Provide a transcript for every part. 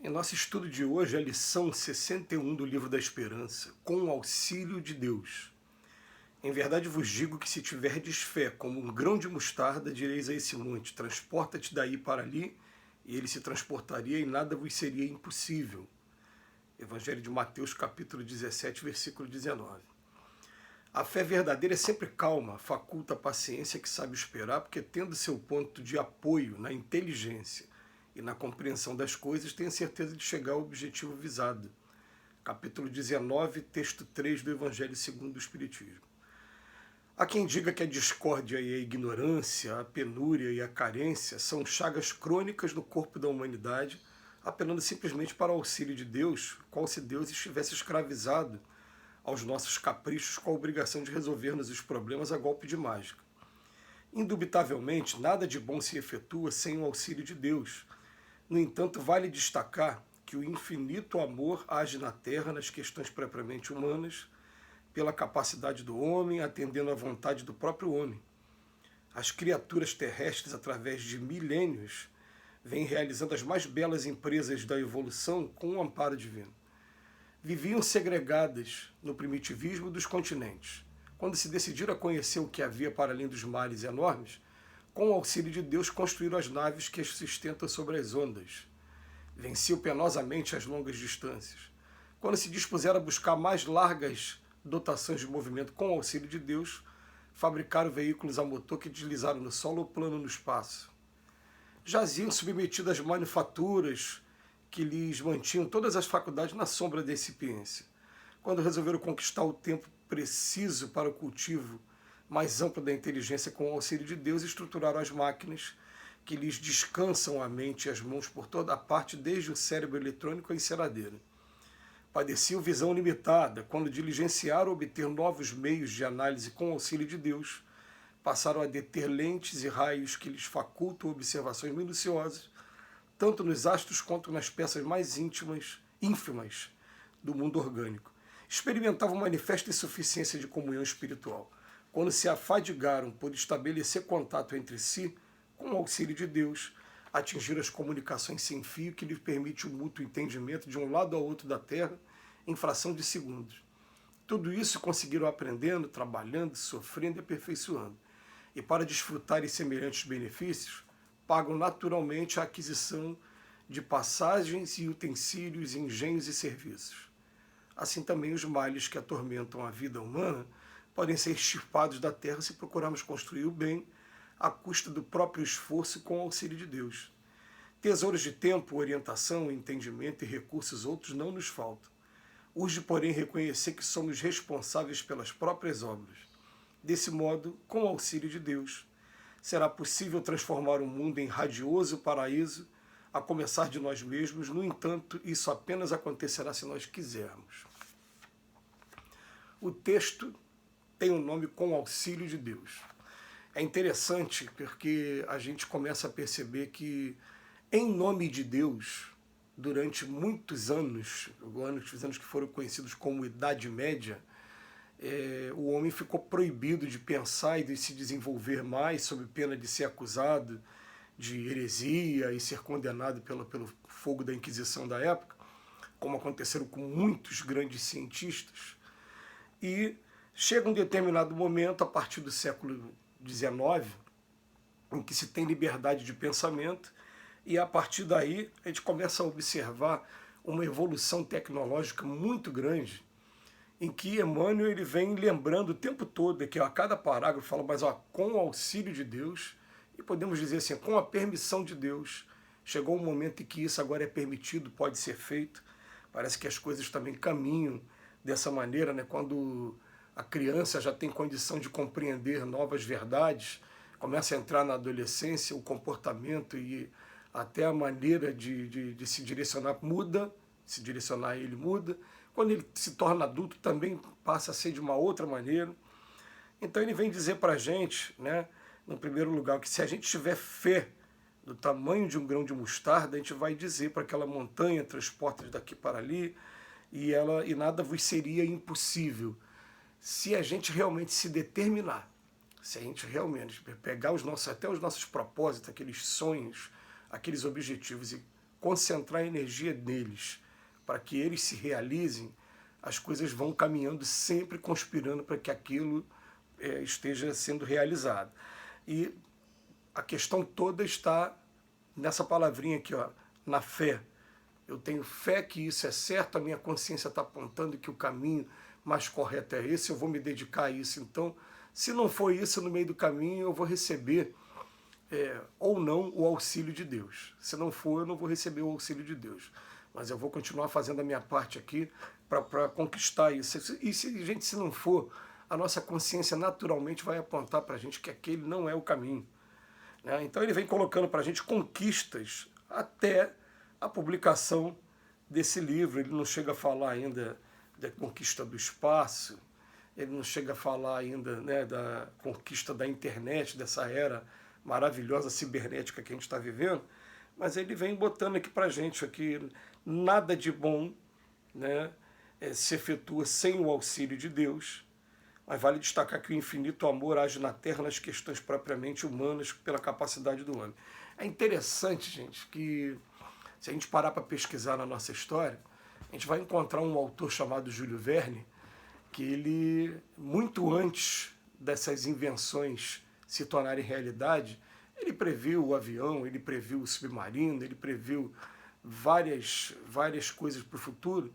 Em nosso estudo de hoje, a lição 61 do Livro da Esperança, com o auxílio de Deus. Em verdade vos digo que se tiverdes fé como um grão de mostarda, direis a esse monte, transporta-te daí para ali, e ele se transportaria e nada vos seria impossível. Evangelho de Mateus, capítulo 17, versículo 19. A fé verdadeira é sempre calma, faculta a paciência que sabe esperar, porque tendo seu ponto de apoio na inteligência e na compreensão das coisas, tem a certeza de chegar ao objetivo visado. Capítulo 19, texto 3 do Evangelho segundo o Espiritismo. Há quem diga que a discórdia e a ignorância, a penúria e a carência são chagas crônicas no corpo da humanidade, apelando simplesmente para o auxílio de Deus, qual se Deus estivesse escravizado aos nossos caprichos com a obrigação de resolver-nos os problemas a golpe de mágica. Indubitavelmente, nada de bom se efetua sem o auxílio de Deus. No entanto, vale destacar que o infinito amor age na Terra nas questões propriamente humanas, pela capacidade do homem, atendendo à vontade do próprio homem. As criaturas terrestres, através de milênios, vêm realizando as mais belas empresas da evolução com o amparo divino. Viviam segregadas no primitivismo dos continentes. Quando se decidiram a conhecer o que havia para além dos mares enormes, com o auxílio de Deus construíram as naves que as sustentam sobre as ondas. Venciam penosamente as longas distâncias. Quando se dispuseram a buscar mais largas dotações de movimento com o auxílio de Deus, fabricaram veículos a motor que deslizaram no solo ou plano no espaço. Jaziam submetidos às manufaturas que lhes mantinham todas as faculdades na sombra da incipiência. Quando resolveram conquistar o tempo preciso para o cultivo mais amplo da inteligência com o auxílio de Deus, estruturaram as máquinas que lhes descansam a mente e as mãos por toda a parte, desde o cérebro eletrônico à enceradeira. Padeciam visão limitada. Quando diligenciaram obter novos meios de análise com o auxílio de Deus, passaram a deter lentes e raios que lhes facultam observações minuciosas, tanto nos astros quanto nas peças mais ínfimas do mundo orgânico. Experimentavam manifesta insuficiência de comunhão espiritual. Quando se afadigaram por estabelecer contato entre si, com o auxílio de Deus, atingiram as comunicações sem fio que lhes permite o mútuo entendimento de um lado ao outro da Terra em fração de segundos. Tudo isso conseguiram aprendendo, trabalhando, sofrendo e aperfeiçoando. E para desfrutarem semelhantes benefícios, pagam naturalmente a aquisição de passagens e utensílios, engenhos e serviços. Assim também os males que atormentam a vida humana podem ser extirpados da terra se procurarmos construir o bem à custa do próprio esforço com o auxílio de Deus. Tesouros de tempo, orientação, entendimento e recursos outros não nos faltam. Urge, porém, reconhecer que somos responsáveis pelas próprias obras. Desse modo, com o auxílio de Deus, será possível transformar o mundo em radioso paraíso, a começar de nós mesmos. No entanto, isso apenas acontecerá se nós quisermos. O texto tem o nome Com o Auxílio de Deus. É interessante porque a gente começa a perceber que, em nome de Deus, durante muitos anos, os anos que foram conhecidos como Idade Média, o homem ficou proibido de pensar e de se desenvolver mais, sob pena de ser acusado de heresia e ser condenado pelo fogo da Inquisição da época, como aconteceram com muitos grandes cientistas. E chega um determinado momento, a partir do século XIX, em que se tem liberdade de pensamento, e a partir daí a gente começa a observar uma evolução tecnológica muito grande, em que Emmanuel ele vem lembrando o tempo todo, que a cada parágrafo fala, mas com o auxílio de Deus, e podemos dizer assim, com a permissão de Deus, chegou um momento em que isso agora é permitido, pode ser feito. Parece que as coisas também caminham dessa maneira, né? Quando a criança já tem condição de compreender novas verdades, começa a entrar na adolescência, o comportamento e até a maneira de se direcionar muda, se direcionar a ele muda. Quando ele se torna adulto, também passa a ser de uma outra maneira. Então ele vem dizer para a gente, né, no primeiro lugar, que se a gente tiver fé do tamanho de um grão de mostarda, a gente vai dizer para aquela montanha, transporta daqui para ali, e nada vos seria impossível. Se a gente realmente se determinar, se a gente realmente pegar até os nossos propósitos, aqueles sonhos, aqueles objetivos, e concentrar a energia neles, para que eles se realizem, as coisas vão caminhando, sempre conspirando para que aquilo esteja sendo realizado. E a questão toda está nessa palavrinha aqui, ó, na fé. Eu tenho fé que isso é certo, a minha consciência está apontando que o caminho mais correto é esse, eu vou me dedicar a isso. Então, se não for isso no meio do caminho, eu vou receber ou não o auxílio de Deus. Se não for, eu não vou receber o auxílio de Deus. Mas eu vou continuar fazendo a minha parte aqui para conquistar isso. E se não for, a nossa consciência naturalmente vai apontar para a gente que aquele não é o caminho. Né? Então ele vem colocando para a gente conquistas até a publicação desse livro. Ele não chega a falar ainda da conquista do espaço, ele não chega a falar ainda, né, da conquista da internet, dessa era maravilhosa cibernética que a gente está vivendo, mas ele vem botando aqui para a gente aqui, nada de bom, né, se efetua sem o auxílio de Deus, mas vale destacar que o infinito amor age na Terra nas questões propriamente humanas pela capacidade do homem. É interessante, gente, que se a gente parar para pesquisar na nossa história, a gente vai encontrar um autor chamado Júlio Verne, que ele, muito antes dessas invenções se tornarem realidade, ele previu o avião, ele previu o submarino, ele previu várias coisas para o futuro.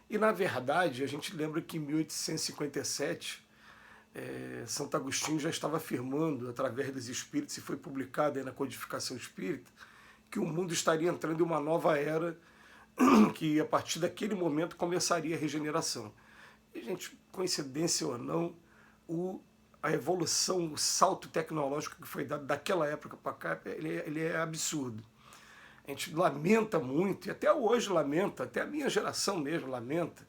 E, na verdade, a gente lembra que em 1857, Santo Agostinho já estava afirmando, através dos espíritos, e foi publicado aí na Codificação Espírita, que o mundo estaria entrando em uma nova era, que a partir daquele momento começaria a regeneração. E, gente, coincidência ou não, a evolução, o salto tecnológico que foi dado daquela época para cá, ele é absurdo. A gente lamenta muito, e até hoje lamenta, até a minha geração mesmo lamenta,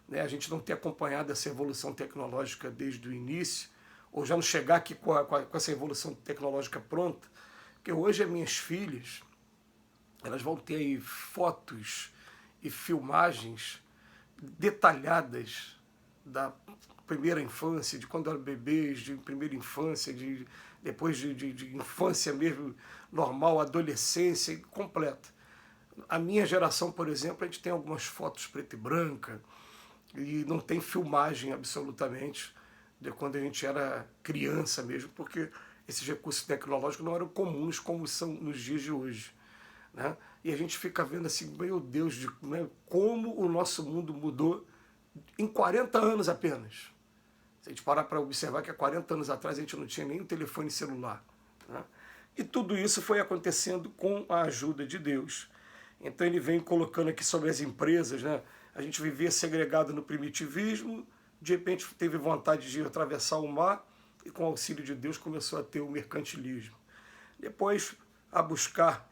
né, a gente não ter acompanhado essa evolução tecnológica desde o início, ou já não chegar aqui com essa evolução tecnológica pronta, porque hoje as minhas filhas, elas vão ter aí fotos e filmagens detalhadas da primeira infância, de quando eram bebês, de primeira infância, depois de infância mesmo normal, adolescência completa. A minha geração, por exemplo, a gente tem algumas fotos preto e branca e não tem filmagem absolutamente de quando a gente era criança mesmo, porque esses recursos tecnológicos não eram comuns como são nos dias de hoje. Né? E a gente fica vendo assim, meu Deus, né, como o nosso mundo mudou em 40 anos apenas. Se a gente parar para observar que há 40 anos atrás a gente não tinha nem um telefone celular. Né? E tudo isso foi acontecendo com a ajuda de Deus. Então ele vem colocando aqui sobre as empresas, né? A gente vivia segregado no primitivismo, de repente teve vontade de atravessar o mar e com o auxílio de Deus começou a ter o mercantilismo. Depois a buscar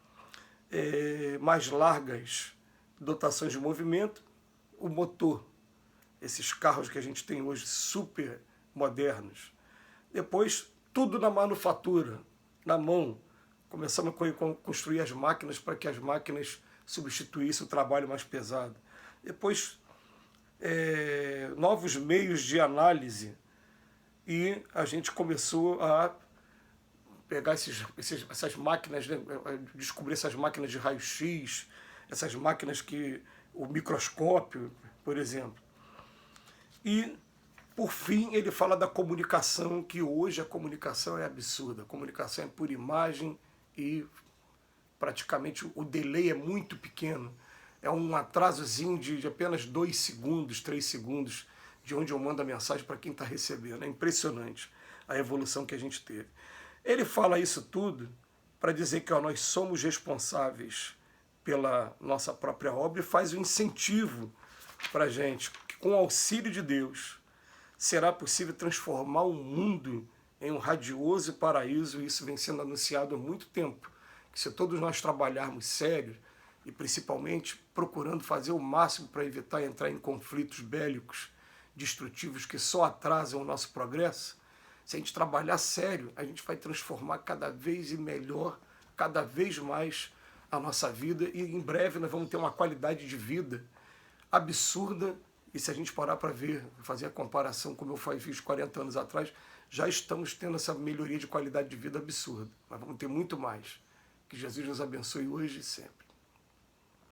mais largas dotações de movimento, o motor, esses carros que a gente tem hoje super modernos. Depois, tudo na manufatura, na mão. Começamos a construir as máquinas para que as máquinas substituíssem o trabalho mais pesado. Depois, novos meios de análise e a gente começou a pegar essas máquinas, né, descobrir essas máquinas de raio-x, essas máquinas o microscópio, por exemplo. E, por fim, ele fala da comunicação, que hoje a comunicação é absurda. A comunicação é por imagem e praticamente o delay é muito pequeno. É um atrasozinho de apenas 2 segundos, 3 segundos de onde eu mando a mensagem para quem está recebendo. É impressionante a evolução que a gente teve. Ele fala isso tudo para dizer que nós somos responsáveis pela nossa própria obra e faz um incentivo para a gente, que com o auxílio de Deus será possível transformar o mundo em um radioso paraíso, e isso vem sendo anunciado há muito tempo, que se todos nós trabalharmos sério e principalmente procurando fazer o máximo para evitar entrar em conflitos bélicos destrutivos que só atrasam o nosso progresso, se a gente trabalhar sério, a gente vai transformar cada vez melhor, cada vez mais a nossa vida, e em breve nós vamos ter uma qualidade de vida absurda. E se a gente parar para ver, fazer a comparação como eu fiz 40 anos atrás, já estamos tendo essa melhoria de qualidade de vida absurda. Mas vamos ter muito mais. Que Jesus nos abençoe hoje e sempre.